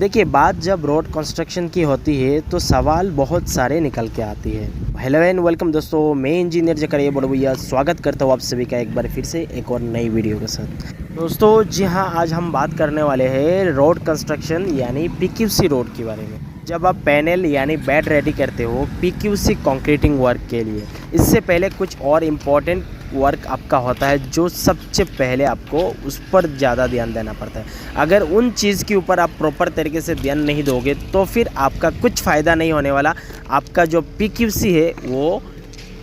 देखिए, बात जब रोड कंस्ट्रक्शन की होती है तो सवाल बहुत सारे निकल के आती है। हेलो एंड वेलकम दोस्तों, मैं इंजीनियर जकरिया बड़ू भैया स्वागत करता हूँ आप सभी का एक बार फिर से एक और नई वीडियो के साथ। दोस्तों जी हाँ, आज हम बात करने वाले हैं रोड कंस्ट्रक्शन यानी पीक्यूसी रोड के बारे में। जब आप पैनल यानी बेड रेडी करते हो पीक्यूसी कंक्रीटिंग वर्क के लिए, इससे पहले कुछ और इम्पोर्टेंट वर्क आपका होता है जो सबसे पहले आपको उस पर ज़्यादा ध्यान देना पड़ता है। अगर उन चीज़ के ऊपर आप प्रॉपर तरीके से ध्यान नहीं दोगे तो फिर आपका कुछ फ़ायदा नहीं होने वाला। आपका जो पीक्यूसी है वो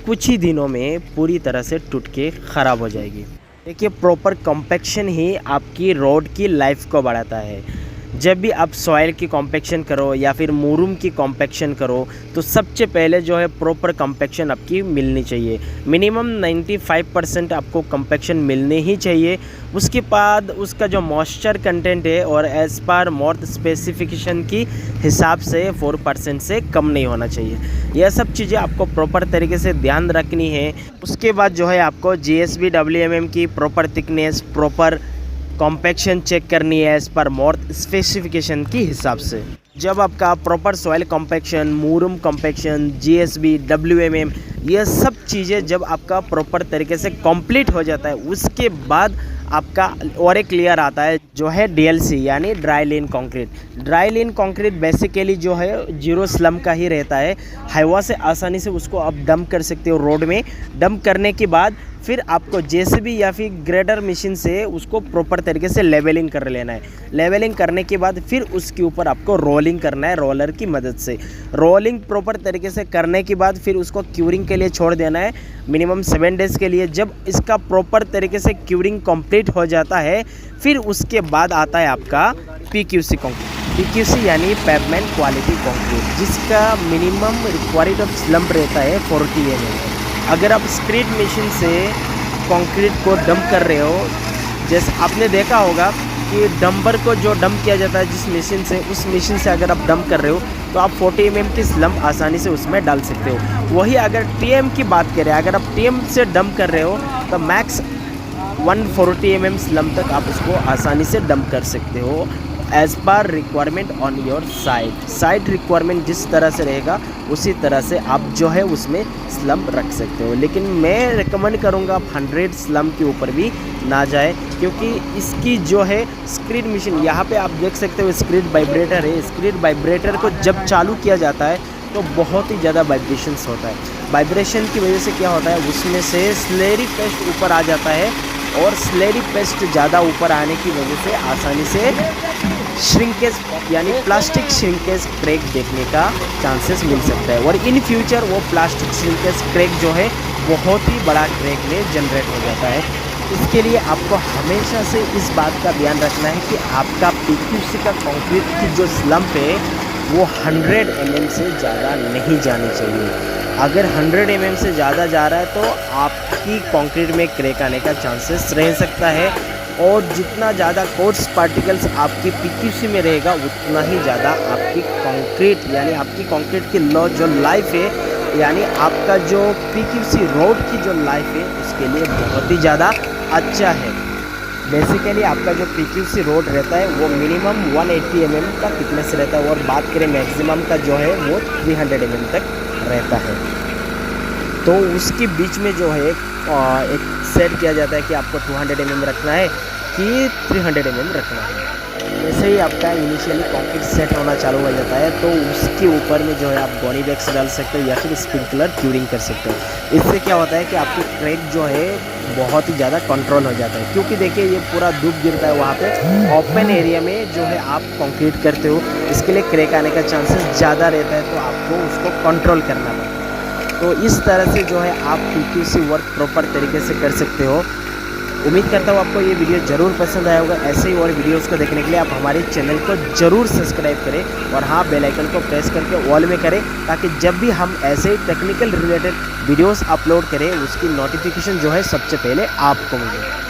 कुछ ही दिनों में पूरी तरह से टूट के ख़राब हो जाएगी। देखिए, प्रॉपर कॉम्पैक्शन ही आपकी रोड की लाइफ को बढ़ाता है। जब भी आप सॉइल की कॉम्पैक्शन करो या फिर मुरूम की कॉम्पैक्शन करो तो सबसे पहले जो है प्रॉपर कॉम्पैक्शन आपकी मिलनी चाहिए। मिनिमम 95% आपको कॉम्पैक्शन मिलनी ही चाहिए। उसके बाद उसका जो मॉइस्चर कंटेंट है और एज़ पर मोर्थ स्पेसिफिकेशन की हिसाब से 4% से कम नहीं होना चाहिए। यह सब चीज़ें आपको प्रॉपर तरीके से ध्यान रखनी है। उसके बाद जो है आपको GSB WMM की proper thickness, proper compaction check करनी है एज़ पर मोर्थ स्पेसिफिकेशन की हिसाब से। जब आपका प्रॉपर सॉइल कॉम्पैक्शन, मूरूम कॉम्पैक्शन, GSB WMM ये सब चीज़ें जब आपका प्रॉपर तरीके से कंप्लीट हो जाता है उसके बाद आपका और एक लेयर आता है जो है DLC यानी ड्राई लीन कंक्रीट। ड्राई लीन कंक्रीट बेसिकली जो है जीरो स्लम का ही रहता है। हवा से आसानी से उसको आप डंप कर सकते हो रोड में। डंप करने के बाद फिर आपको JCB या फिर ग्रेडर मशीन से उसको प्रॉपर तरीके से लेवलिंग कर लेना है। लेवलिंग करने के बाद फिर उसके ऊपर आपको रोलिंग करना है रोलर की मदद से। रोलिंग प्रॉपर तरीके से करने के बाद फिर उसको क्यूरिंग के लिए छोड़ देना है मिनिमम 7 डेज़ के लिए। जब इसका प्रॉपर तरीके से क्यूरिंग कंप्लीट हो जाता है फिर उसके बाद आता है आपका PQC कंक्रीट। PQC यानी पेवमेंट क्वालिटी कंक्रीट, जिसका मिनिमम रिक्वायर्ड ऑफ स्लम्प रहता है 40 mm। अगर आप स्क्रीड मशीन से कंक्रीट को डंप कर रहे हो, जैसे आपने देखा होगा कि डंपर को जो डंप किया जाता है जिस मशीन से, उस मशीन से अगर आप डंप कर रहे हो तो आप 40 mm की स्लम्प आसानी से उसमें डाल सकते हो। वही अगर TM की बात करें, अगर आप TM से डंप कर रहे हो तो मैक्स 140 mm स्लम्प तक आप उसको आसानी से डंप कर सकते हो as per requirement on your site requirement जिस तरह से रहेगा उसी तरह से आप जो है उसमें स्लम्प रख सकते हो। लेकिन मैं रिकमेंड करूँगा आप 100 स्लम्प के ऊपर भी ना जाए, क्योंकि इसकी जो है स्क्रीड मशीन, यहाँ पे आप देख सकते हो स्क्रीड वाइब्रेटर है। स्क्रीड वाइब्रेटर को जब चालू किया जाता है तो बहुत ही ज़्यादा वाइब्रेशंस होता है। वाइब्रेशन की वजह से क्या होता है, उसमें से स्लेरी पेस्ट ऊपर आ जाता है और स्लेरी पेस्ट ज़्यादा ऊपर आने की वजह से आसानी से श्रिंकेज यानी प्लास्टिक श्रिंकेज क्रैक देखने का चांसेस मिल सकता है। और इन फ्यूचर वो प्लास्टिक श्रिंकेज क्रैक जो है बहुत ही बड़ा क्रैक में जनरेट हो जाता है। इसके लिए आपको हमेशा से इस बात का ध्यान रखना है कि आपका PQC का कंक्रीट की जो स्लम्प है वो 100 mm से ज़्यादा नहीं जानी चाहिए। अगर 100 mm से ज़्यादा जा रहा है तो आपकी कंक्रीट में क्रैक आने का चांसेस रह सकता है। और जितना ज़्यादा कोर्स पार्टिकल्स आपकी PQC में रहेगा उतना ही ज़्यादा आपकी कंक्रीट यानी आपकी कंक्रीट की जो लाइफ है यानी आपका जो PQC रोड की जो लाइफ है उसके लिए बहुत ही ज़्यादा अच्छा है। बेसिकली आपका जो PQC रोड रहता है वो मिनिमम 180 mm का थिकनेस रहता है और बात करें मैक्सिमम का जो है वो 300 mm तक रहता है। तो उसके बीच में जो है एक सेट किया जाता है कि आपको 200 mm रखना है कि 300 mm रखना है। जैसे ही आपका इनिशियली कंक्रीट सेट होना चालू हो जाता है तो उसके ऊपर में जो है आप गोनी बैग्स डाल सकते हो या फिर स्प्रिंकलर क्यूरिंग कर सकते हो। इससे क्या होता है कि आपकी क्रैक जो है बहुत ही ज़्यादा कंट्रोल हो जाता है, क्योंकि देखिए ये पूरा धूप गिरता है वहाँ पे ओपन एरिया में जो है आप कंक्रीट करते हो, इसके लिए क्रैक आने का चांसेस ज़्यादा रहता है, तो आपको उसको कंट्रोल करना पड़ता है। तो इस तरह से जो है आप PQC वर्क प्रॉपर तरीके से कर सकते हो। उम्मीद करता हूँ आपको ये वीडियो ज़रूर पसंद आया होगा। ऐसे ही और वीडियोस को देखने के लिए आप हमारे चैनल को ज़रूर सब्सक्राइब करें और हाँ, बेल आइकन को प्रेस करके ऑल में करें, ताकि जब भी हम ऐसे ही टेक्निकल रिलेटेड वीडियोस अपलोड करें उसकी नोटिफिकेशन जो है सबसे पहले आपको मिले।